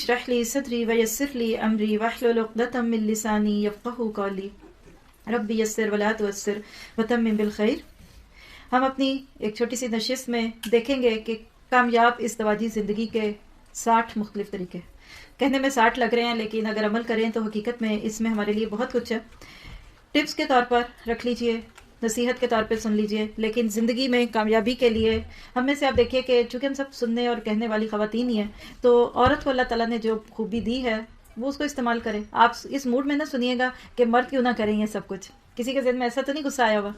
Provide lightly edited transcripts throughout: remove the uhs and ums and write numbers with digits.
اشرح لی صدری ویسر لی امری واحلل عقدۃ من لسانی یفقہوا قولی رب یسر ولا تعسر وتمم بالخیر۔ ہم اپنی ایک چھوٹی سی نشست میں دیکھیں گے کہ کامیاب ازدواجی زندگی کے 60 مختلف طریقے۔ کہنے میں 60 لگ رہے ہیں، لیکن اگر عمل کریں تو حقیقت میں اس میں ہمارے لیے بہت کچھ ہے۔ ٹپس کے طور پر رکھ لیجئے، نصیحت کے طور پہ سن لیجئے، لیکن زندگی میں کامیابی کے لیے ہم میں سے آپ دیکھیے کہ چونکہ ہم سب سننے اور کہنے والی خواتین ہی ہیں، تو عورت کو اللہ تعالیٰ نے جو خوبی دی ہے وہ اس کو استعمال کریں۔ آپ اس موڈ میں نہ سنیے گا کہ مرد کیوں نہ کریں یہ سب کچھ۔ کسی کے ذہن میں ایسا تو نہیں غصہ آیا ہوا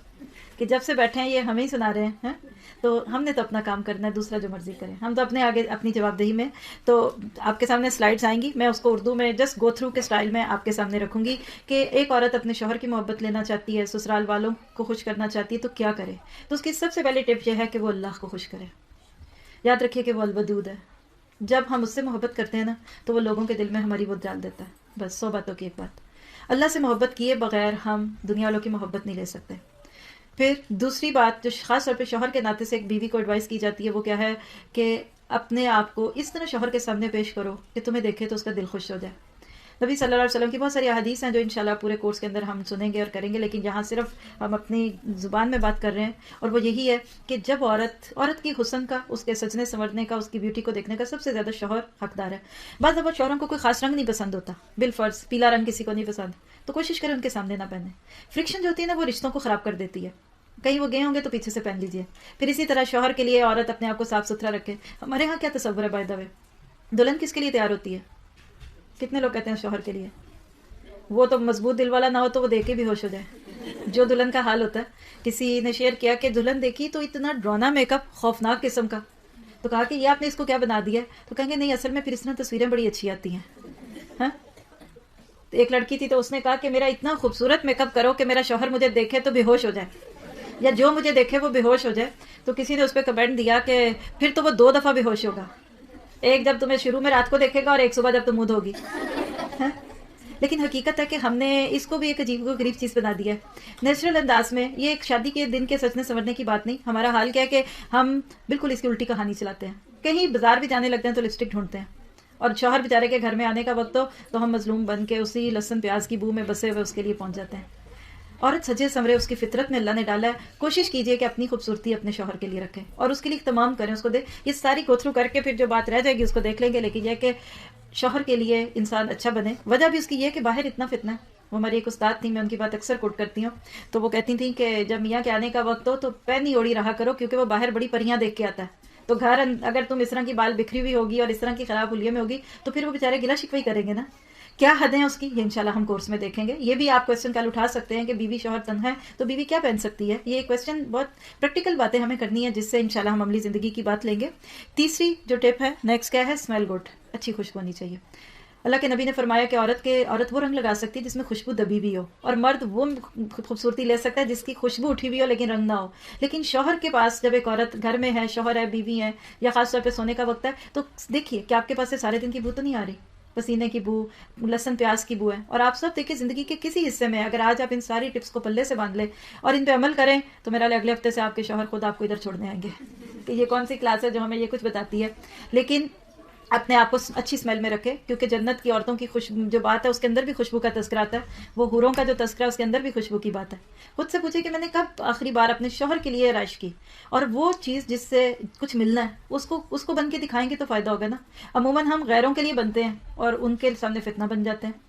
کہ جب سے بیٹھے ہیں یہ ہمیں ہی سنا رہے ہیں؟ تو ہم نے تو اپنا کام کرنا ہے، دوسرا جو مرضی کرے، ہم تو اپنے آگے اپنی جواب دہی میں۔ تو آپ کے سامنے سلائڈز آئیں گی، میں اس کو اردو میں جسٹ گو تھرو کے سٹائل میں آپ کے سامنے رکھوں گی کہ ایک عورت اپنے شوہر کی محبت لینا چاہتی ہے، سسرال والوں کو خوش کرنا چاہتی ہے، تو کیا کرے؟ تو اس کی سب سے پہلی ٹپ یہ ہے کہ وہ اللہ کو خوش کرے۔ یاد رکھیے کہ وہ الودود ہے۔ جب ہم اس سے محبت کرتے ہیں نا تو وہ لوگوں کے دل میں ہماری وہ ڈال دیتا ہے۔ بس 100 باتوں کی ایک بات، اللہ سے محبت کیے بغیر ہم دنیا والوں کی محبت نہیں لے سکتے۔ پھر دوسری بات جو خاص طور پہ شوہر کے ناطے سے ایک بیوی کو ایڈوائس کی جاتی ہے وہ کیا ہے کہ اپنے آپ کو اس طرح شوہر کے سامنے پیش کرو کہ تمہیں دیکھے تو اس کا دل خوش ہو جائے۔ نبی صلی اللہ علیہ وسلم کی بہت ساری احادیث ہیں جو انشاءاللہ پورے کورس کے اندر ہم سنیں گے اور کریں گے، لیکن یہاں صرف ہم اپنی زبان میں بات کر رہے ہیں، اور وہ یہی ہے کہ جب عورت کی حسن کا، اس کے سجنے سنورنے کا، اس کی بیوٹی کو دیکھنے کا سب سے زیادہ شوہر حقدار ہے۔ بعض دفعہ شوہروں کو کوئی خاص رنگ نہیں پسند ہوتا، بالفرض پیلا رنگ کسی کو نہیں پسند، تو کوشش کریں ان کے سامنے نہ پہنے۔ فرکشن جو ہوتی ہے نا وہ رشتوں کو خراب کر دیتی ہے۔ کہیں وہ گئے ہوں گے تو پیچھے سے پہن لیجئے۔ پھر اسی طرح شوہر کے لیے عورت اپنے آپ کو صاف ستھرا رکھے۔ ہمارے ہاں کیا تصور ہے بائی دا وے، دلہن کس کے لیے تیار ہوتی ہے؟ کتنے لوگ کہتے ہیں شوہر کے لیے؟ وہ تو مضبوط دل والا نہ ہو تو وہ دیکھ کے بھی ہوش ہو جائے۔ جو دلہن کا حال ہوتا ہے، کسی نے شیئر کیا کہ دلہن دیکھی تو اتنا ڈرانا میک اپ، خوفناک قسم کا، تو کہا کہ یہ آپ نے اس کو کیا بنا دیا ہے؟ تو کہیں گے نہیں، اصل میں پھر اس طرح تصویریں بڑی اچھی آتی ہیں۔ ہاں، ایک لڑکی تھی تو اس نے کہا کہ میرا اتنا خوبصورت میک اپ کرو کہ میرا شوہر مجھے دیکھے تو بے ہوش ہو جائے، یا جو مجھے دیکھے وہ بے ہوش ہو جائے۔ تو کسی نے اس پہ کمنٹ دیا کہ پھر تو وہ 2 دفعہ بے ہوش ہوگا، ایک جب تمہیں شروع میں رات کو دیکھے گا اور ایک صبح جب تم مود ہوگی۔ لیکن حقیقت ہے کہ ہم نے اس کو بھی ایک عجیب و غریب چیز بنا دیا ہے نیچرل انداز میں۔ یہ ایک شادی کے دن کے سجنے سنورنے کی بات نہیں، ہمارا حال کیا ہے کہ ہم بالکل اس کی الٹی کہانی چلاتے ہیں۔ کہیں بازار بھی جانے لگتے ہیں تو لپسٹک ڈھونڈتے ہیں، اور شوہر بیچارے کے گھر میں آنے کا وقت ہو تو ہم مظلوم بن کے اسی لہسن پیاز کی بو میں بسے ہوئے اس کے لیے پہنچ جاتے ہیں۔ عورت سجے سمرے اس کی فطرت میں اللہ نے ڈالا ہے، کوشش کیجئے کہ اپنی خوبصورتی اپنے شوہر کے لیے رکھیں اور اس کے لیے تمام کریں، اس کو دے یہ ساری گو تھرو کر کے پھر جو بات رہ جائے گی اس کو دیکھ لیں گے۔ لیکن یہ کہ شوہر کے لیے انسان اچھا بنے۔ وجہ بھی اس کی یہ کہ باہر اتنا فتنہ ہے۔ وہ ہماری ایک استاد تھی، میں ان کی بات اکثر کوٹ کرتی ہوں، تو وہ کہتی تھیں کہ جب میاں کے آنے کا وقت ہو تو پہنی اوڑی رہا کرو، کیونکہ وہ باہر بڑی پریاں دیکھ کے آتا ہے، تو گھر اگر تم اس طرح کی بال بکھری ہوئی ہوگی اور اس طرح کی خراب حلیے میں ہوگی تو پھر وہ بیچارے گلا شکوی کریں گے نا۔ کیا حد ہیں اس کی، یہ انشاءاللہ ہم کورس میں دیکھیں گے۔ یہ بھی آپ کویسچن کل اٹھا سکتے ہیں کہ بیوی شوہر تنہا ہے تو بیوی کیا پہن سکتی ہے۔ یہ ایک کویسچن، بہت پریکٹیکل باتیں ہمیں کرنی ہے جس سے انشاءاللہ ہم عملی زندگی کی بات لیں گے۔ تیسری جو ٹپ ہے نیکسٹ کیا ہے، اسمیل گڈ، اچھی خوشبو ہونی چاہیے۔ اللہ کے نبی نے فرمایا کہ عورت وہ رنگ لگا سکتی ہے جس میں خوشبو دبی بھی ہو، اور مرد وہ خوبصورتی لے سکتا ہے جس کی خوشبو اٹھی ہوئی ہو لیکن رنگ نہ ہو۔ لیکن شوہر کے پاس جب ایک عورت گھر میں ہے، شوہر ہے، بیوی ہے، یا خاص طور پہ سونے کا وقت ہے، تو دیکھیے کہ آپ کے پاس سے سارے دن کی بو تو نہیں آ رہی، پسینے کی بو، لہسن پیاز کی بو ہے۔ اور آپ سب دیکھیں زندگی کے کسی حصے میں اگر آج آپ ان ساری ٹپس کو پلے سے باندھ لیں اور ان پہ عمل کریں تو میرا اگلے ہفتے سے آپ کے شوہر خود آپ کو ادھر چھوڑنے آئیں گے کہ یہ کون سی کلاس ہے جو ہمیں یہ کچھ بتاتی ہے۔ لیکن اپنے آپ کو اچھی اسمیل میں رکھے، کیونکہ جنت کی عورتوں کی جو بات ہے اس کے اندر بھی خوشبو کا تذکرہ آتا ہے، وہ حوروں کا جو تذکرہ ہے اس کے اندر بھی خوشبو کی بات ہے۔ خود سے پوچھے کہ میں نے کب آخری بار اپنے شوہر کے لیے رائش کی، اور وہ چیز جس سے کچھ ملنا ہے اس کو بن کے دکھائیں گے تو فائدہ ہوگا نا۔ عموماً ہم غیروں کے لیے بنتے ہیں اور ان کے سامنے فتنہ بن جاتے ہیں۔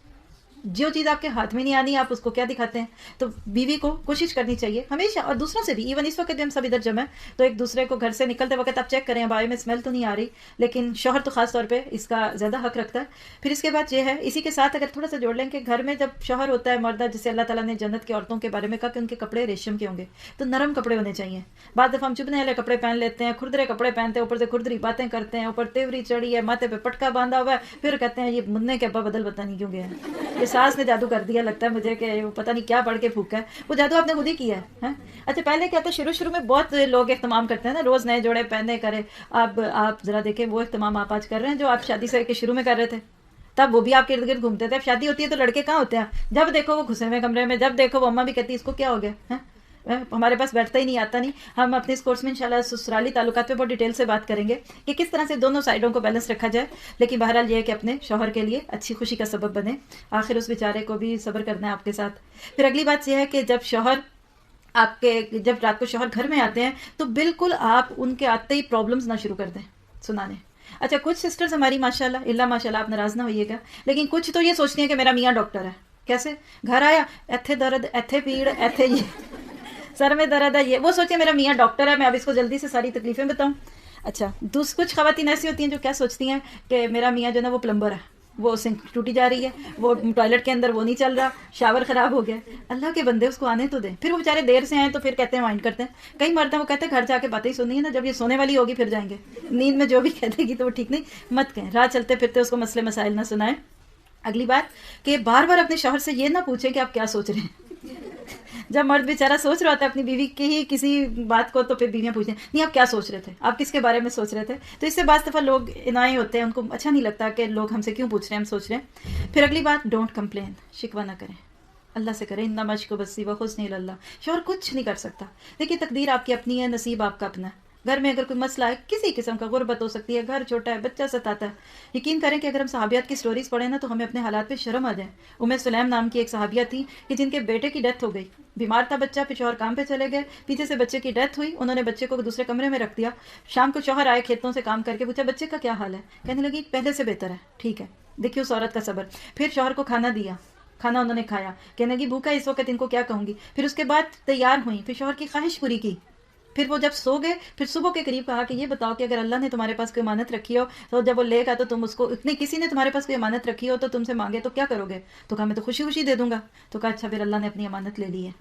جو چیز آپ کے ہاتھ میں نہیں آنی آپ اس کو کیا دکھاتے ہیں۔ تو بیوی کو کوشش کرنی چاہیے ہمیشہ، اور دوسروں سے بھی، ایون اس وقت بھی ہم سب ادھر جمع ہیں تو ایک دوسرے کو گھر سے نکلتے وقت آپ چیک کریں بھائی میں اسمیل تو نہیں آ رہی، لیکن شوہر تو خاص طور پہ اس کا زیادہ حق رکھتا ہے۔ پھر اس کے بعد یہ ہے، اسی کے ساتھ اگر تھوڑا سا جوڑ لیں کہ گھر میں جب شوہر ہوتا ہے مردہ، جسے اللہ تعالیٰ نے جنت کی عورتوں کے بارے میں کہا کہ ان کے کپڑے ریشم کے ہوں گے، تو نرم کپڑے ہونے چاہیے۔ بعض دفعہ ہم چبھنے والے کپڑے پہن لیتے ہیں، کھردرے کپڑے پہنتے ہیں، اوپر سے کھردری باتیں کرتے ہیں، اوپر تیوری چڑھی ہے، ماتھے پہ پٹکا باندھا ہوا ہے، پھر کہتے ہیں یہ مننے کے ابا بدل پتہ نہیں کیوں گیا ہے، یہ ساس نے جادو کر دیا، لگتا ہے مجھے کہ وہ پتہ نہیں کیا پڑھ کے پھونکا ہے، وہ جادو آپ نے خود ہی کیا ہے۔ اچھا پہلے کیا تھا، شروع میں بہت لوگ اہتمام کرتے ہیں نا، روز نئے جوڑے پہنے کرے، اب آپ ذرا دیکھیں وہ اہتمام آپ آج کر رہے ہیں جو آپ شادی سے کے شروع میں کر رہے تھے، تب وہ بھی آپ کے ارد گرد گھومتے تھے۔ اب شادی ہوتی ہے تو لڑکے کہاں ہوتے ہیں، جب دیکھو وہ گھسے ہوئے کمرے میں، جب دیکھو وہ اماں بھی کہتی ہے اس کو کیا ہو گیا ہے، ہمارے پاس بیٹھتا ہی نہیں، آتا نہیں. ہم اپنے اس کورس میں انشاءاللہ سسرالی تعلقات پہ بہت ڈیٹیل سے بات کریں گے کہ کس طرح سے دونوں سائڈوں کو بیلنس رکھا جائے. لیکن بہرحال یہ ہے کہ اپنے شوہر کے لیے اچھی خوشی کا سبب بنے. آخر اس بیچارے کو بھی صبر کرنا ہے آپ کے ساتھ. پھر اگلی بات یہ ہے کہ جب رات کو شوہر گھر میں آتے ہیں تو بالکل آپ ان کے آتے ہی پرابلمز نہ شروع کر دیں سنانے. اچھا کچھ سسٹرز ہماری ماشاءاللہ ماشاءاللہ آپ ناراض نہ ہوئیے گا، لیکن کچھ تو یہ سوچتی ہیں کہ میرا میاں ڈاکٹر ہے. کیسے؟ گھر آیا ایتھے درد، ایتھے پیڑ، ایتھے یہ سر میں درد ہے، یہ وہ سوچے میرا میاں ڈاکٹر ہے، میں اب اس کو جلدی سے ساری تکلیفیں بتاؤں. اچھا کچھ خواتین ایسی ہوتی ہیں جو کیا سوچتی ہیں کہ میرا میاں جو نا وہ پلمبر ہے، وہ سنک ٹوٹی جا رہی ہے، وہ ٹوائلٹ کے اندر وہ نہیں چل رہا، شاور خراب ہو گیا. اللہ کے بندے اس کو آنے تو دیں. پھر وہ بیچارے دیر سے آئیں تو پھر کہتے ہیں مائنڈ کرتے ہیں. کئی مرد ہیں وہ کہتے ہیں گھر جا کے باتیں ہی سننی ہے نا، جب یہ سونے والی ہوگی پھر جائیں گے. نیند میں جو بھی کہہ دے گی تو وہ ٹھیک نہیں، مت کہیں. راہ چلتے پھرتے اس کو مسئلے مسائل نہ سنائیں. اگلی بات کہ بار بار اپنے شوہر سے یہ نہ پوچھیں کہ آپ کیا سوچ رہے ہیں. جب مرد بیچارہ سوچ رہا ہوتا ہے اپنی بیوی کی ہی کسی بات کو، تو پھر بیویاں پوچھتے ہیں نہیں آپ کیا سوچ رہے تھے، آپ کس کے بارے میں سوچ رہے تھے. تو اس سے بعض دفعہ لوگ انائے ہوتے ہیں، ان کو اچھا نہیں لگتا کہ لوگ ہم سے کیوں پوچھ رہے ہیں، ہم سوچ رہے ہیں. پھر اگلی بات ڈونٹ کمپلین، شکوہ نہ کریں، اللہ سے کریں. انما اشکو بثی وحزنی الی اللہ. شوہر کچھ نہیں کر سکتا. دیکھیے تقدیر آپ کی اپنی ہے، نصیب آپ کا اپنا ہے. گھر میں اگر کوئی مسئلہ ہے کسی قسم کا، غربت ہو سکتی ہے، گھر چھوٹا ہے، بچہ ستاتا ہے، یقین کریں کہ اگر ہم صحابیات کی سٹوریز پڑھیں نا تو ہمیں اپنے حالات پہ شرم آ جائے. سلیم نام کی ایک صحابیہ تھی کہ جن کے بیٹے کی ڈیتھ ہو گئی. بیمار تھا بچہ، پھر شوہر کام پہ چلے گئے، پیچھے سے بچے کی ڈیتھ ہوئی. انہوں نے بچے کو دوسرے کمرے میں رکھ دیا. شام کو شوہر آئے کھیتوں سے کام کر کے، پوچھا بچے کا کیا حال ہے، کہنے لگی پہلے سے بہتر ہے، ٹھیک ہے. دیکھیے اس عورت کا صبر. پھر شوہر کو کھانا دیا، کھانا انہوں نے کھایا، کہنے لگی بھوکا اس وقت ان کو کیا کہوں گی. پھر اس کے بعد تیار ہوئی، پھر شوہر کی خواہش پوری کی. پھر وہ جب سو گئے، پھر صبح کے قریب کہا کہ یہ بتاؤ کہ اگر اللہ نے تمہارے پاس کوئی امانت رکھی ہو تو جب وہ لے گا تو تم اس کو، اتنی کسی نے تمہارے پاس کوئی امانت رکھی ہو تو تم سے مانگے تو کیا کرو گے. تو کہا میں تو خوشی خوشی دے دوں گا. تو کہا اچھا پھر اللہ نے اپنی امانت لے لی ہے.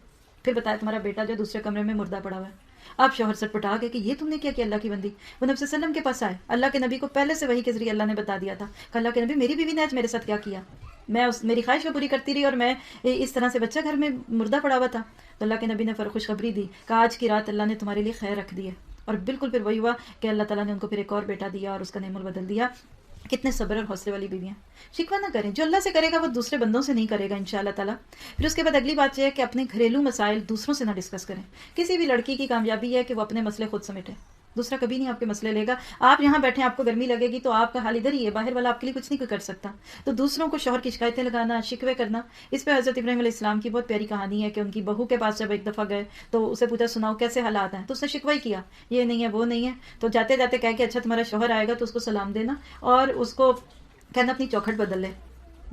پھر بتایا تمہارا بیٹا جو دوسرے کمرے میں مردہ پڑا ہوا ہے. آپ شوہر سے پٹا گئے کہ یہ تم نے کیا کیا اللہ کی بندی. وہ نبی صلی اللہ علیہ وسلم کے پاس آئے. اللہ کے نبی کو پہلے سے وحی کے ذریعے اللہ نے بتا دیا تھا کہ اللہ کے نبی میری بیوی نے آج میرے ساتھ کیا کیا. میں میری خواہش کو پوری کرتی رہی اور میں اس طرح سے بچہ گھر میں مردہ پڑا ہوا تھا. تو اللہ کے نبی نے خوشخبری دی کہ آج کی رات اللہ نے تمہارے لیے خیر رکھ دی ہے. اور بالکل پھر وہی ہوا کہ اللہ تعالیٰ نے ان کو پھر ایک اور بیٹا دیا اور اس کا نعم بدل دیا. کتنے صبر اور حوصلے والی بیویاں. شکوہ نہ کریں، جو اللہ سے کرے گا وہ دوسرے بندوں سے نہیں کرے گا انشاءاللہ تعالیٰ. پھر اس کے بعد اگلی بات یہ ہے کہ اپنے گھریلو مسائل دوسروں سے نہ ڈسکس کریں. کسی بھی لڑکی کی کامیابی ہے کہ وہ اپنے مسئلے خود سمیٹے. دوسرا کبھی نہیں آپ کے مسئلے لے گا. آپ یہاں بیٹھے آپ کو گرمی لگے گی تو آپ کا حال ادھر ہی ہے، باہر والا آپ کے لیے کچھ نہیں کر سکتا. تو دوسروں کو شوہر کی شکایتیں لگانا، شکوے کرنا، اس پہ حضرت ابراہیم علیہ السلام کی بہت پیاری کہانی ہے کہ ان کی بہو کے پاس جب ایک دفعہ گئے تو اسے پوچھا سناؤ کیسے حالات ہیں. تو اس نے شکوہ ہی کیا، یہ نہیں ہے وہ نہیں ہے. تو جاتے جاتے کہہ کہ اچھا تمہارا شوہر آئے گا تو اس کو سلام دینا اور اس کو کہنا اپنی چوکھٹ بدل لے.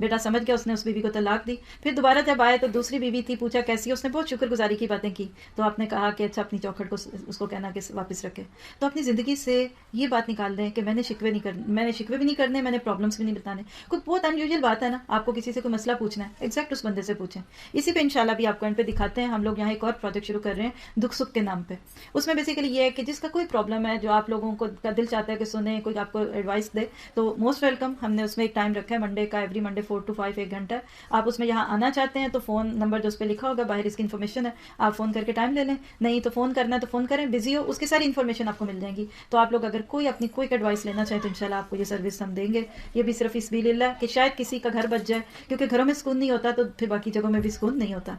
بیٹا سمجھ گیا، اس نے اس بیوی کو طلاق دی. پھر دوبارہ جب آئے تو دوسری بیوی تھی، پوچھا کیسی ہے، اس نے بہت شکر گزاری کی باتیں کی. تو آپ نے کہا کہ اچھا اپنی چوکھٹ کو اس کو کہنا کہ واپس رکھے. تو اپنی زندگی سے یہ بات نکال دیں کہ میں نے شکوے بھی نہیں کرنے، میں نے پرابلمس بھی نہیں بتانے. کوئی بہت انیوژل بات ہے نا، آپ کو کسی سے کوئی مسئلہ پوچھنا ہے، ایگزیکٹ اس بندے سے پوچھیں. اسی پہ انشاءاللہ بھی آپ کو اینڈ پہ دکھاتے ہیں. ہم لوگ یہاں ایک اور پروجیکٹ شروع کر رہے ہیں دکھ سکھ کے نام پہ. اس میں بیسیکلی یہ ہے کہ جس کا کوئی پرابلم ہے، جو آپ لوگوں کو کا دل چاہتا ہے کہ سنیں، کوئی آپ کو ایڈوائس دے، تو موسٹ ویلکم. ہم نے اس میں ایک ٹائم رکھا ہے منڈے کا، ایوری منڈے 4 to 5 ایک گھنٹہ. آپ اس میں یہاں آنا چاہتے ہیں تو فون نمبر جو اس پہ لکھا ہوگا باہر، اس کی انفارمیشن ہے، آپ فون کر کے ٹائم لے لیں. نہیں تو فون کرنا ہے تو فون کریں، بزی ہو اس کی ساری انفارمیشن آپ کو مل جائیں گی. تو آپ لوگ اگر کوئی اپنی کوئی ایڈوائس لینا چاہیں تو انشاءاللہ آپ کو یہ سروس ہم دیں گے. یہ بھی صرف اس سبیل اللہ کہ شاید کسی کا گھر بچ جائے، کیونکہ گھروں میں سکون نہیں ہوتا تو پھر باقی جگہوں میں بھی سکون نہیں ہوتا.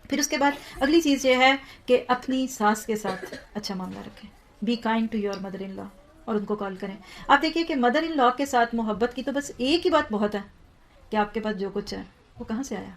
پھر اس کے بعد اگلی چیز یہ ہے کہ اپنی ساس کے ساتھ اچھا معاملہ رکھیں. Be kind to your mother in law, اور ان کو کال کریں. آپ دیکھیے کہ مدر ان لا کے ساتھ محبت کی تو بس ایک ہی بات بہت ہے کہ آپ کے پاس جو کچھ ہے وہ کہاں سے آیا.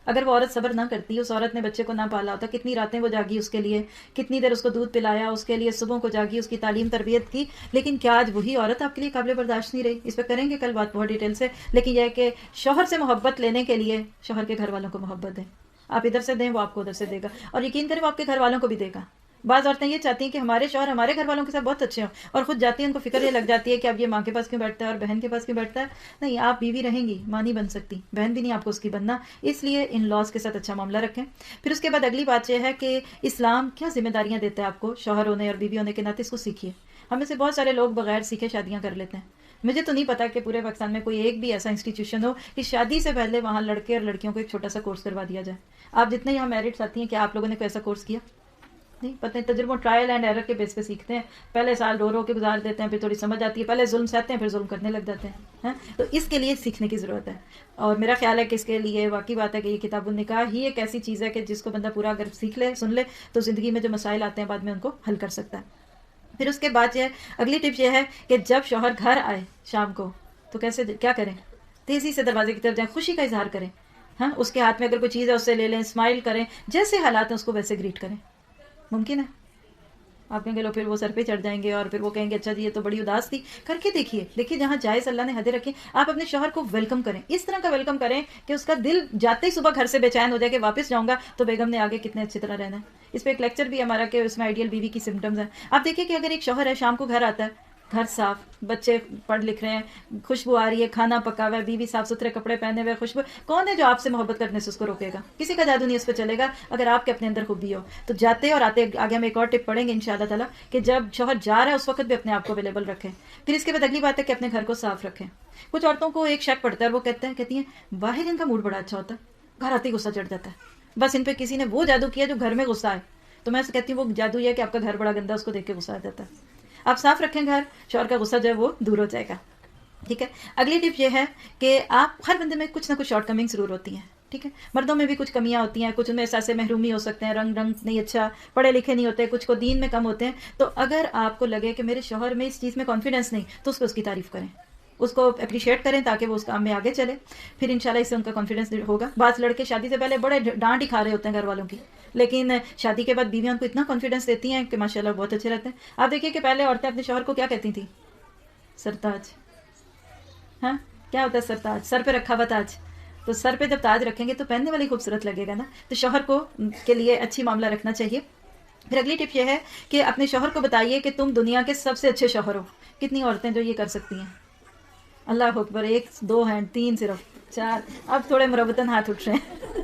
اگر وہ عورت صبر نہ کرتی، اس عورت نے بچے کو نہ پالا ہوتا، کتنی راتیں وہ جاگی اس کے لیے، کتنی دیر اس کو دودھ پلایا اس کے لیے، صبح کو جاگی اس کی تعلیم تربیت کی. لیکن کیا آج وہی عورت آپ کے لیے قابل برداشت نہیں رہی؟ اس پہ کریں گے کل بات بہت ڈیٹیل سے. لیکن یہ ہے کہ شوہر سے محبت لینے کے لیے شوہر کے گھر والوں کو محبت دیں. آپ ادھر سے دیں، وہ آپ کو ادھر سے دے گا، اور یقین کریں وہ آپ کے گھر والوں کو بھی دے گا. بعض عورتیں یہ چاہتی ہیں کہ ہمارے شوہر ہمارے گھر والوں کے ساتھ بہت اچھے ہوں، اور خود جاتی ہیں ان کو فکر یہ لگ جاتی ہے کہ اب یہ ماں کے پاس کیوں بیٹھتا ہے اور بہن کے پاس کیوں بیٹھتا ہے. نہیں، آپ بیوی رہیں گی، ماں نہیں بن سکتی، بہن بھی نہیں آپ کو اس کی بننا. اس لیے ان لاز کے ساتھ اچھا معاملہ رکھیں. پھر اس کے بعد اگلی بات یہ ہے کہ اسلام کیا ذمہ داریاں دیتا ہے آپ کو شوہر ہونے اور بیوی ہونے کے ناطے. اس کو سیکھیے. ہم میں سے بہت سارے لوگ بغیر سیکھے شادیاں کر لیتے ہیں. مجھے تو نہیں پتا کہ پورے پاکستان میں کوئی ایک بھی ایسا انسٹیٹیوشن ہو کہ شادی سے پہلے وہاں لڑکے اور لڑکیوں کو ایک چھوٹا سا کورس کروا دیا جائے. آپ جتنے یہاں میرٹس آتی ہیں، کیا آپ لوگوں نے کوئی ایسا کورس کیا؟ نہیں پتہ نہیں، تجربوں ٹرائل اینڈ ایرر کے بیس پہ سیکھتے ہیں. پہلے سال رو رو کے گزار دیتے ہیں، پھر تھوڑی سمجھ آتی ہے، پہلے ظلم سہتے ہیں پھر ظلم کرنے لگ جاتے ہیں. تو اس کے لیے سیکھنے کی ضرورت ہے. اور میرا خیال ہے کہ اس کے لیے واقعی بات ہے کہ یہ کتاب النکاح ہی ایک ایسی چیز ہے کہ جس کو بندہ پورا اگر سیکھ لے، سن لے، تو زندگی میں جو مسائل آتے ہیں بعد میں ان کو حل کر سکتا ہے. پھر اس کے بعد یہ اگلی ٹپ یہ ہے کہ جب شوہر گھر آئے شام کو تو کیسے کیا کریں؟ تیزی سے دروازے کی طرف جائیں، خوشی کا اظہار کریں. ہاں، اس کے ہاتھ میں اگر کوئی چیز ہے اس سے لے لیں، اسمائل کریں، جیسے حالات ہیں اس کو ویسے گریٹ کریں. ممکن ہے؟ آپ کہیں گے لو پھر وہ سر پہ چڑھ جائیں گے اور پھر وہ کہیں گے اچھا جی یہ تو بڑی اداس تھی. کر کے دیکھیے جہاں جائز اللہ نے حدیں رکھی. آپ اپنے شوہر کو ویلکم کریں، اس طرح کا ویلکم کریں کہ اس کا دل جاتے ہی صبح گھر سے بے چین ہو جائے کہ واپس جاؤں گا تو بیگم نے آگے کتنے اچھی طرح رہنا ہے. اس پہ ایک لیکچر بھی ہمارا کہ اس میں آئیڈیل بیوی کی سمٹمز ہیں. آپ دیکھیے کہ اگر ایک شوہر ہے شام کو گھر آتا ہے، گھر صاف، بچے پڑھ لکھ رہے ہیں، خوشبو آ رہی ہے، کھانا پکا ہوا ہے، بیوی صاف ستھرے کپڑے پہنے ہوئے، خوشبو، کون ہے جو آپ سے محبت کرنے سے اس کو روکے گا؟ کسی کا جادو نہیں اس پہ چلے گا اگر آپ کے اپنے اندر خوبی ہو. تو جاتے اور آتے آگے ہم ایک اور ٹپ پڑھیں گے انشاءاللہ تعالیٰ کہ جب شوہر جا رہا ہے اس وقت بھی اپنے آپ کو اویلیبل رکھیں. پھر اس کے بعد اگلی بات ہے کہ اپنے گھر کو صاف رکھیں. کچھ عورتوں کو ایک شک پڑتا ہے اور وہ کہتی ہیں باہر ان کا موڈ بڑا اچھا ہوتا ہے، گھر آتے ہی غصہ چڑھ جاتا ہے، بس ان پہ کسی نے وہ جادو کیا جو گھر میں غصہ ہے. تو میں کہتی ہوں وہ جادو یہ ہے کہ آپ کا گھر بڑا گندا، اس کو دیکھ کے غصہ آ جاتا ہے. آپ صاف رکھیں گھر، شوہر کا غصہ جو ہے وہ دور ہو جائے گا. ٹھیک ہے. اگلی ٹپ یہ ہے کہ آپ ہر بندے میں کچھ نہ کچھ شارٹ کمنگ ضرور ہوتی ہیں. ٹھیک ہے. مردوں میں بھی کچھ کمیاں ہوتی ہیں، کچھ ان میں احساس محرومی ہو سکتے ہیں، رنگ نہیں اچھا، پڑھے لکھے نہیں ہوتے، کچھ کو دین میں کم ہوتے ہیں. تو اگر آپ کو لگے کہ میرے شوہر میں اس چیز میں کانفیڈنس نہیں، تو اس کی تعریف کریں، اس کو اپریشیٹ کریں تاکہ وہ اس کام میں آگے چلے. پھر انشاءاللہ اس سے ان کا کانفیڈنس ہوگا. بعض لڑکے شادی سے پہلے بڑے ڈانٹ ہی کھا رہے ہوتے ہیں گھر والوں کی، لیکن شادی کے بعد بیویاں ان کو اتنا کانفیڈنس دیتی ہیں کہ ماشاءاللہ بہت اچھے رہتے ہیں. آپ دیکھیے کہ پہلے عورتیں اپنے شوہر کو کیا کہتی تھیں؟ سرتاج. ہاں، کیا ہوتا ہے سرتاج؟ سر پہ رکھا ہوا تاج. تو سر پہ جب تاج رکھیں گے تو پہننے والی خوبصورت لگے گا نا. تو شوہر کو کے لیے اچھی معاملہ رکھنا چاہیے. پھر اگلی ٹپ یہ ہے کہ اپنے شوہر کو بتائیے کہ تم دنیا کے سب سے اچھے شوہر ہو. کتنی عورتیں جو یہ کر سکتی ہیں؟ اللہ اکبر، 1 2 ہینڈ، 3 صرف 4. اب تھوڑے مربتاً ہاتھ اٹھ رہے ہیں.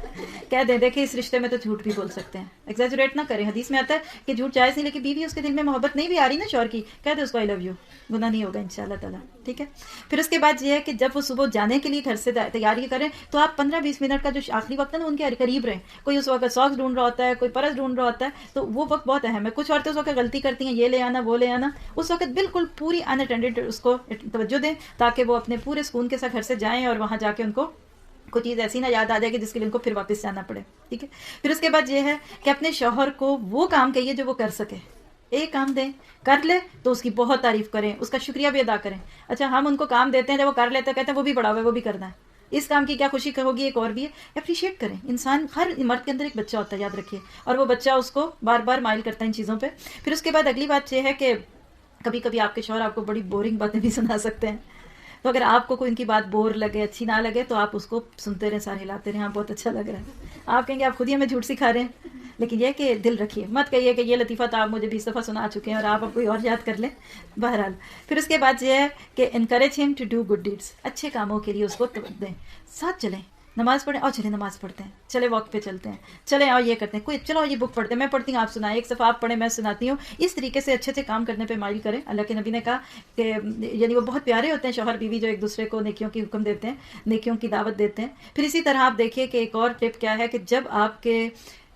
کہہ دیں دیکھیں اس رشتے میں تو جھوٹ بھی بول سکتے ہیں، ایگزیجریٹ نہ کریں. حدیث میں آتا ہے کہ جھوٹ جائز نہیں، لیکن بیوی اس کے دل میں محبت نہیں بھی آ رہی نا شوہر کی، کہہ دے اس کو آئی لو یو، گناہ نہیں ہوگا انشاءاللہ تعالیٰ. ٹھیک ہے. پھر اس کے بعد یہ ہے کہ جب وہ صبح جانے کے لیے گھر سے تیاری کریں تو آپ 15-20 منٹ کا جو آخری وقت ہے نا ان کے قریب رہیں. کوئی اس وقت ساکس ڈھونڈ رہا ہوتا ہے، کوئی پرس ڈھونڈ رہا ہوتا ہے، تو وہ وقت بہت اہم ہے. کچھ عورتیں اس وقت غلطی کرتی ہیں، یہ لے آنا وہ لے آنا. اس وقت بالکل پوری ان اٹینڈڈ اس کو توجہ دیں تاکہ وہ اپنے پورے سکون کے ساتھ گھر سے جائیں اور وہاں جا کے ان کو کوئی چیز ایسی نہ یاد آ جائے گی جس کے لیے ان کو پھر واپس جانا پڑے. ٹھیک ہے. پھر اس کے بعد یہ ہے کہ اپنے شوہر کو وہ کام کہیے جو وہ کر سکے. ایک کام دیں، کر لے تو اس کی بہت تعریف کریں، اس کا شکریہ بھی ادا کریں. اچھا ہم ان کو کام دیتے ہیں جب وہ کر لیتے ہیں کہتے ہیں وہ بھی بڑا ہوا ہے وہ بھی کرنا ہے، اس کام کی کیا خوشی ہوگی، ایک اور بھی ہے. اپریشیٹ کریں. انسان ہر مرد کے اندر ایک بچہ ہوتا ہے، یاد رکھیے، اور وہ بچہ اس کو بار بار مائل کرتا ہے ان چیزوں پہ. پھر اس کے بعد اگلی بات یہ ہے کہ کبھی کبھی آپ کے شوہر آپ کو بڑی بورنگ باتیں بھی سنا سکتے ہیں. تو اگر آپ کو کوئی ان کی بات بور لگے، اچھی نہ لگے، تو آپ اس کو سنتے رہیں، سارے ہلاتے رہیں. ہاں بہت اچھا لگ رہا ہے. آپ کہیں گے آپ خود ہی ہمیں جھوٹ سکھا رہے ہیں. لیکن یہ کہ دل رکھیے، مت کہیے کہ یہ لطیفہ تو آپ مجھے 20 دفعہ سنا چکے ہیں اور آپ اب کوئی اور یاد کر لیں. بہرحال پھر اس کے بعد یہ ہے کہ انکریج ہم ٹو ڈو گڈ ڈیڈس. اچھے کاموں کے لیے اس کو دیں. ساتھ چلیں، نماز پڑھیں، اور چلیں نماز پڑھتے ہیں، چلے واک پہ چلتے ہیں، چلیں اور یہ کرتے ہیں، کوئی چلو یہ بک پڑھتے ہیں، میں پڑھتی ہوں آپ سنائیں، ایک صفحہ آپ پڑھیں میں سناتی ہوں. اس طریقے سے اچھے کام کرنے پہ مائل کریں. اللہ کے نبی نے کہا کہ یعنی وہ بہت پیارے ہوتے ہیں شوہر بیوی جو ایک دوسرے کو نیکیوں کی حکم دیتے ہیں، نیکیوں کی دعوت دیتے ہیں. پھر اسی طرح آپ دیکھیے کہ ایک اور ٹپ کیا ہے کہ جب آپ کے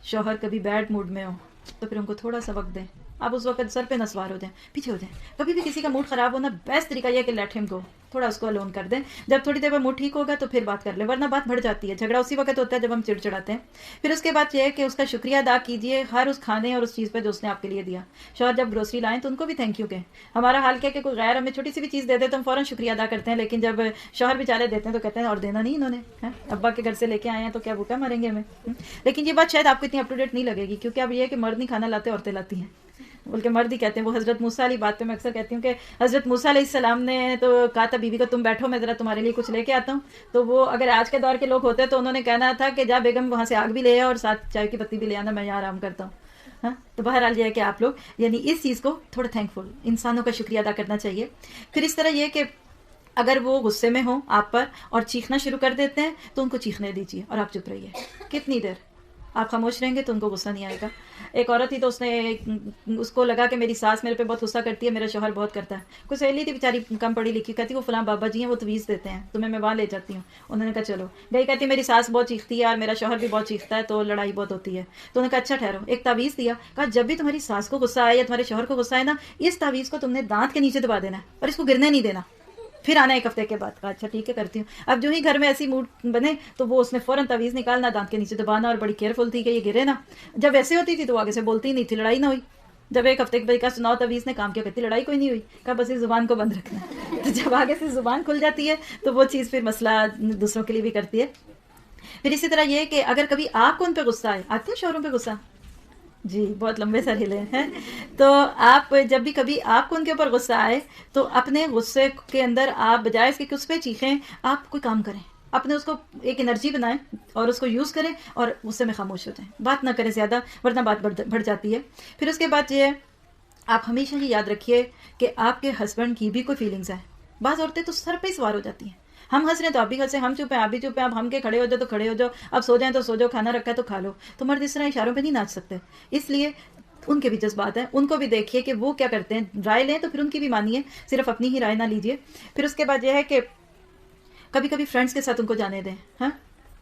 شوہر کبھی بیڈ موڈ میں ہو تو پھر ان کو تھوڑا سا وقت دیں. آپ اس وقت سر پہ نہ سوار ہو جائیں، پیچھے ہو جائیں. کبھی بھی کسی کا موڈ خراب ہونا بیسٹ طریقہ یہ ہے کہ لیٹ ہم گو، تھوڑا اس کو الون کر دیں. جب تھوڑی دیر میں موڈ ٹھیک ہوگا تو پھر بات کر لیں، ورنہ بات بڑھ جاتی ہے. جھگڑا اسی وقت ہوتا ہے جب ہم چڑچڑاتے ہیں. پھر اس کے بعد یہ ہے کہ اس کا شکریہ ادا کیجیے ہر اس کھانے اور اس چیز پہ جو اس نے آپ کے لیے دیا. شوہر جب گروسری لائیں تو ان کو بھی تھینک یو کہیں. ہمارا حال کیا کہ کوئی غیر ہمیں چھوٹی سی بھی چیز دے دے تو ہم فوراً شکریہ ادا کرتے ہیں، لیکن جب شوہر بیچارے دیتے ہیں تو کہتے ہیں اور دینا نہیں انہوں نے، ابا کے گھر سے لے کے آئے ہیں تو کیا بھوکا مریں گے ہمیں. لیکن یہ بات شاید آپ کو اتنی اپ ٹو ڈیٹ نہیں لگے گی، کیونکہ اب یہ ہے کہ مرد نہیں کھانا لاتے عورتیں لاتی ہیں، بلکہ مرد ہی کہتے ہیں. وہ حضرت موسیٰ علیہ بات پہ میں اکثر کہتی ہوں کہ حضرت موسیٰ علیہ السلام نے تو کہا تھا بیوی کو تم بیٹھو میں ذرا تمہارے لیے کچھ لے کے آتا ہوں. تو وہ اگر آج کے دور کے لوگ ہوتے تو انہوں نے کہنا تھا کہ جا بیگم وہاں سے آگ بھی لے آ اور ساتھ چائے کی پتی بھی لے آنا، میں یہاں آرام کرتا ہوں. ہاں تو بہرحال یہ ہے کہ آپ لوگ یعنی اس چیز کو تھوڑا تھینکفل انسانوں کا شکریہ ادا کرنا چاہیے. پھر اس طرح یہ کہ اگر وہ غصے میں ہوں آپ پر اور چیخنا شروع کر دیتے ہیں تو ان کو چیخنے دیجیے اور آپ چپ رہیے. کتنی دیر؟ آپ خاموش رہیں گے تو ان کو غصہ نہیں آئے گا. ایک عورت تھی تو اس کو لگا کہ میری ساس میرے پہ بہت غصہ کرتی ہے, میرا شوہر بہت کرتا ہے. کوئی سہیلی تھی بیچاری کم پڑھی لکھی, کہتی وہ فلاں بابا جی ہیں, وہ تویز دیتے ہیں, تمہیں میں وہاں لے جاتی ہوں. انہوں نے کہا چلو گئی. کہتی میری ساس بہت چیختی ہے اور میرا شوہر بھی بہت چیختا ہے, تو لڑائی بہت ہوتی ہے. تو انہوں نے کہا اچھا ٹھہرو, ایک تعویذ دیا, کہا جب بھی تمہاری ساس کو غصہ آئے یا تمہارے شوہر کو غصہ آئے نا, اس تعویذ کو تم نے دانت کے نیچے دبا دینا ہے اور اس کو گرنے نہیں دینا, پھر آنا ایک ہفتے کے بعد. کہا اچھا ٹھیک ہے کرتی ہوں. اب جو ہی گھر میں ایسی موڈ بنے تو وہ اس نے فوراً تعویذ نکالنا, دانت کے نیچے دبانا, اور بڑی کیئرفل تھی کہ یہ گرے نا. جب ایسے ہوتی تھی تو آگے سے بولتی نہیں تھی, لڑائی نہ ہوئی. جب ایک ہفتے کے بعد کہا سناؤ تعویذ نے کام کیا, کہتی لڑائی کوئی نہیں ہوئی. کہا بس اس زبان کو بند رکھنا. تو جب آگے سے زبان کھل جاتی ہے تو وہ چیز پھر مسئلہ دوسروں کے لیے بھی کرتی ہے. پھر اسی طرح یہ کہ اگر کبھی آپ کو ان پہ غصہ آئے, آتے ہیں شوہروں پہ غصہ, جی بہت لمبے سر ہلے ہیں, تو آپ جب بھی کبھی آپ کو ان کے اوپر غصہ آئے تو اپنے غصے کے اندر آپ بجائے اس کے کہ اس پہ چیخیں, آپ کوئی کام کریں, اپنے اس کو ایک انرجی بنائیں اور اس کو یوز کریں اور غصے میں خاموش ہو جائیں, بات نہ کریں زیادہ ورنہ بات بڑھ جاتی ہے. پھر اس کے بعد یہ آپ ہمیشہ یہ یاد رکھیے کہ آپ کے ہسبینڈ کی بھی کوئی فیلنگز ہیں. بعض عورتیں تو سر پہ سوار ہو جاتی ہیں, ہم ہنس رہے ہیں تو آپ بھی ہنسیں, ہم چپ ہیں آپ بھی چپ ہیں, اب ہم کے کھڑے ہو جاؤ تو کھڑے ہو جاؤ, اب سو جائیں تو سو جاؤ, کھانا رکھا ہے تو کھا لو. تو مرد اس طرح اشاروں پہ نہیں ناچ سکتے, اس لیے ان کے بھی جذبات ہیں, ان کو بھی دیکھیے کہ وہ کیا کرتے ہیں. رائے لیں تو پھر ان کی بھی مانیے, صرف اپنی ہی رائے نہ لیجیے. پھر اس کے بعد یہ ہے کہ کبھی کبھی فرینڈس کے ساتھ ان کو جانے دیں. ہاں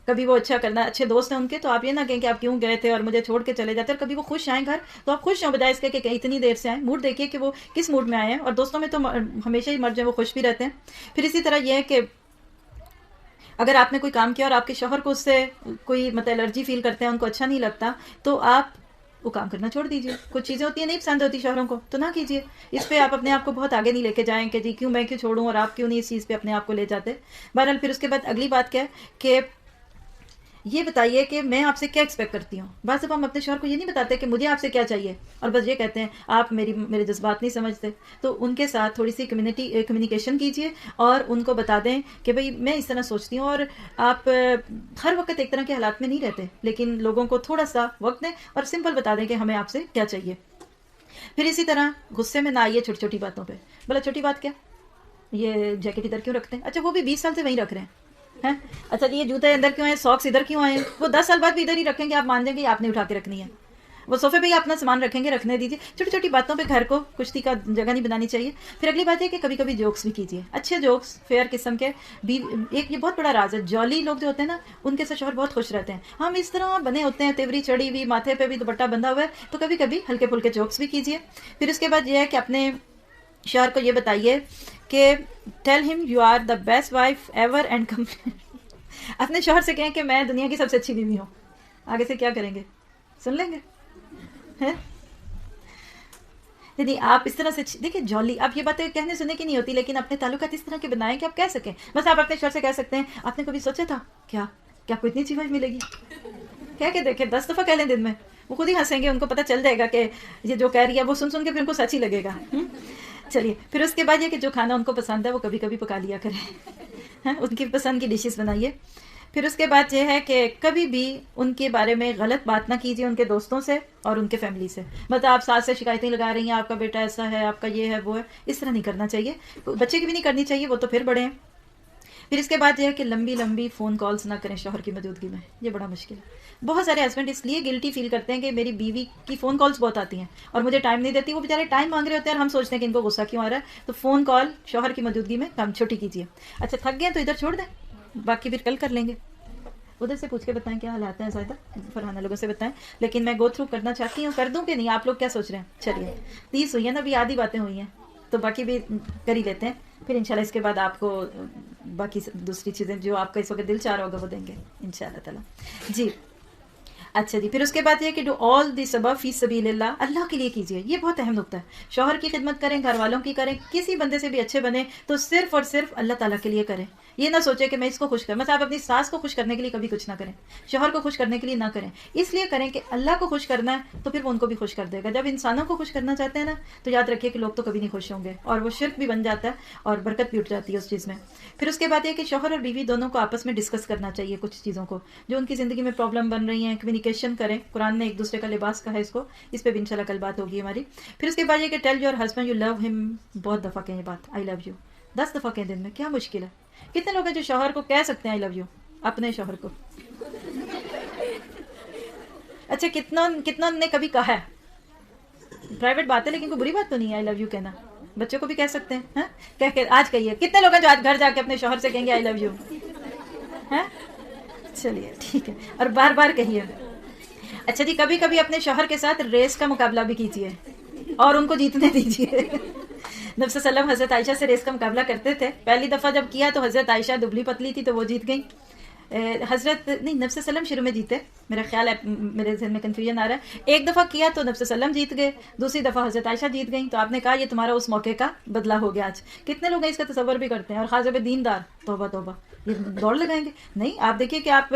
کبھی وہ اچھا کرنا, اچھے دوست ہیں ان کے, تو آپ یہ نہ کہیں کہ آپ کیوں گئے تھے اور مجھے چھوڑ کے چلے جاتے. اور کبھی وہ خوش آئیں گھر تو آپ خوش ہوں, بجائے اس کے کہ اتنی دیر سے آئیں. موڈ دیکھیے کہ وہ کس موڈ میں آئے ہیں, اور دوستوں میں تو ہمیشہ ہی مرد جو وہ خوش بھی رہتے ہیں. پھر اسی طرح یہ ہے کہ اگر آپ نے کوئی کام کیا اور آپ کے شوہر کو اس سے کوئی مطلب الرجی فیل کرتے ہیں, ان کو اچھا نہیں لگتا, تو آپ وہ کام کرنا چھوڑ دیجیے. کچھ چیزیں ہوتی ہیں نہیں پسند ہوتی شوہروں کو تو نہ کیجیے. اس پہ آپ اپنے آپ کو بہت آگے نہیں لے کے جائیں کہ جی کیوں میں کیوں چھوڑوں اور آپ کیوں نہیں اس چیز پہ اپنے آپ کو لے جاتے. بہرحال پھر اس کے بعد اگلی بات کیا ہے کہ یہ بتائیے کہ میں آپ سے کیا ایکسپیکٹ کرتی ہوں. بعض دفعہ ہم اپنے شوہر کو یہ نہیں بتاتے کہ مجھے آپ سے کیا چاہیے, اور بس یہ کہتے ہیں آپ میرے جذبات نہیں سمجھتے. تو ان کے ساتھ تھوڑی سی کمیونیکیشن کیجیے اور ان کو بتا دیں کہ بھئی میں اس طرح سوچتی ہوں, اور آپ ہر وقت ایک طرح کے حالات میں نہیں رہتے, لیکن لوگوں کو تھوڑا سا وقت دیں اور سمپل بتا دیں کہ ہمیں آپ سے کیا چاہیے. پھر اسی طرح غصے میں نہ آئیے چھوٹی چھوٹی باتوں پہ. بولا چھوٹی بات کیا, یہ جیکٹ ادھر کیوں رکھتے ہیں, اچھا وہ بھی 20 سال سے وہیں رکھ رہے ہیں. اچھا یہ جوتے ادھر کیوں ہیں, ساکس ادھر کیوں آئے ہیں, وہ 10 سال بعد بھی ادھر ہی رکھیں گے, آپ مان جائیں گے آپ نے اٹھا کے رکھنی ہے. وہ صوفے پہ ہی اپنا سامان رکھیں گے, رکھنے دیجیے. چھوٹی چھوٹی باتوں پہ گھر کو کشتی کا جگہ نہیں بنانی چاہیے. پھر اگلی بات یہ کہ کبھی کبھی جوکس بھی کیجیے, اچھے جوکس, فیئر قسم کے. ایک یہ بہت بڑا راز ہے, جولی لوگ جو ہوتے ہیں نا ان کے ساتھ شوہر بہت خوش رہتے ہیں. ہم اس طرح بنے ہوتے ہیں, تیوری چڑھی ہوئی, ماتھے پہ بھی دوپٹہ بندھا ہوا ہے, تو کبھی کبھی ہلکے پھلکے جوکس بھی کیجیے. پھر اس کے بعد یہ ہے کہ اپنے شوہر کو یہ بتائیے کہ tell him you are the best wife ever and اپنے شوہر سے کہیں کہ میں دنیا کی سب سے اچھی بیوی ہوں. آگے سے کیا کریں گے, سن لیں گے. یعنی آپ اس طرح سے دیکھیں جولی, آپ یہ باتیں کہنے سننے کی نہیں ہوتی, لیکن اپنے تعلقات اس طرح کے بنائیں کہ آپ کہہ سکیں. بس آپ اپنے شوہر سے کہہ سکتے ہیں آپ نے کبھی سوچا تھا کیا کوئی اتنی اچھی وائف ملے گی, کہہ کے دیکھیں 10 دفعہ کہہ لیں دن میں, وہ خود ہی ہنسیں گے, ان کو پتہ چل جائے گا کہ یہ جو کہہ رہی ہے وہ سن کے پھر ان کو سچ ہی لگے گا. چلیے پھر اس کے بعد یہ کہ جو کھانا ان کو پسند ہے وہ کبھی کبھی پکا لیا کریں, ان کی پسند کی ڈشز بنائیے. پھر اس کے بعد یہ ہے کہ کبھی بھی ان کے بارے میں غلط بات نہ کیجیے ان کے دوستوں سے اور ان کے فیملی سے. مطلب آپ ساتھ سے شکایتیں لگا رہی ہیں, آپ کا بیٹا ایسا ہے, آپ کا یہ ہے وہ ہے, اس طرح نہیں کرنا چاہیے. بچے کی بھی نہیں کرنی چاہیے, وہ تو پھر بڑے ہیں. پھر اس کے بعد یہ ہے کہ لمبی فون کالز نہ کریں شوہر کی موجودگی میں, یہ بڑا مشکل ہے. بہت سارے ہسبینڈ اس لیے گلٹی فیل کرتے ہیں کہ میری بیوی کی فون کالز بہت آتی ہیں اور مجھے ٹائم نہیں دیتی. وہ بیچارے ٹائم مانگ رہے ہوتے ہیں اور ہم سوچتے ہیں کہ ان کو غصہ کیوں آ رہا ہے. تو فون کال شوہر کی موجودگی میں کم چھوٹی کیجیے. اچھا تھک گئے تو ادھر چھوڑ دیں, باقی پھر کل کر لیں گے. ادھر سے پوچھ کے بتائیں کیا حالات ہیں زیادہ, فرحانہ لوگوں سے بتائیں. لیکن میں گو تھرو کرنا چاہتی ہوں, کر دوں کہ نہیں, آپ لوگ کیا سوچ رہے ہیں. چلیے 30 ہوئی ہیں نا, ابھی آدھی باتیں ہوئی ہیں, تو باقی بھی کر ہی لیتے ہیں. پھر انشاءاللہ اس کے بعد آپ کو باقی دوسری چیزیں جو آپ کا اس وقت دل چاہ رہا ہوگا وہ دیں گے انشاءاللہ تعالیٰ. جی اچھا جی. پھر اس کے بعد یہ کہ ڈو آل دی سبب فی سبیل اللہ, اللہ کے لیے کیجیے. یہ بہت اہم نقطہ ہے. شوہر کی خدمت کریں, گھر والوں کی کریں, کسی بندے سے بھی اچھے بنے تو صرف اور صرف اللہ تعالیٰ کے لیے کریں. یہ نہ سوچے کہ میں اس کو خوش کروں. مطلب آپ اپنی ساس کو خوش کرنے کے لیے کبھی کچھ نہ کریں, شوہر کو خوش کرنے کے لیے نہ کریں. اس لیے کریں کہ اللہ کو خوش کرنا ہے تو پھر وہ ان کو بھی خوش کر دے گا. جب انسانوں کو خوش کرنا چاہتے ہیں نا تو یاد رکھیے کہ لوگ تو کبھی نہیں خوش ہوں گے, اور وہ شرک بھی بن جاتا ہے اور برکت بھی اٹھ جاتی ہے اس چیز میں. پھر اس کے بعد یہ کہ شوہر اور بیوی دونوں کو آپس میں ڈسکس کرنا چاہیے کچھ چیزوں کو جو ان کی زندگی میں پرابلم بن رہی ہیں. کمیونیکیشن کریں, قرآن نے ایک دوسرے کا لباس کہا ہے اس پہ بھی انشاءاللہ کل بات ہوگی ہماری. پھر اس کے بعد یہ کہ tell your husband you love him, بہت دفعہ کہیں یہ بات, آئی لو یو 10 دفعہ کہیں دن میں, کیا مشکل ہے. کتنے لوگ ہیں جو شوہر کو کہہ سکتے ہیں آئی لو یو, اپنے شوہر کو. اچھا کتنوں نے کبھی کہا ہے؟ پرائیویٹ بات ہے لیکن کوئی بری بات تو نہیں ہے آئی لو یو کہنا. بچوں کو بھی کہہ سکتے ہیں. ہاں کہ آج کہیے. کتنے لوگ ہیں جو آج گھر جا کے اپنے شوہر سے کہیں گے آئی لو یو؟ ہاں چلیے ٹھیک ہے. اور بار بار کہیے. اچھا جی کبھی کبھی اپنے شوہر کے ساتھ ریس کا مقابلہ بھی کیجیے اور ان کو جیتنے دیجیے. نبی صلی اللہ علیہ وسلم حضرت عائشہ سے ریس کا مقابلہ کرتے تھے. پہلی دفعہ جب کیا تو حضرت عائشہ دبلی پتلی تھی تو وہ جیت گئی. حضرت نہیں نبی صلی اللہ علیہ وسلم شروع میں جیتے. میرا خیال ہے میرے ذہن میں کنفیوژن آ رہا ہے. ایک دفعہ کیا تو نبی صلی اللہ علیہ وسلم جیت گئے, دوسری دفعہ حضرت عائشہ جیت گئیں. تو آپ نے کہا یہ تمہارا اس موقع کا بدلہ ہو گیا آج. کتنے لوگ ہیں اس کا تصور بھی کرتے ہیں, اور خاص طور پہ دیندار, توبہ توبہ, یہ دوڑ لگائیں گے. نہیں آپ دیکھیے کہ آپ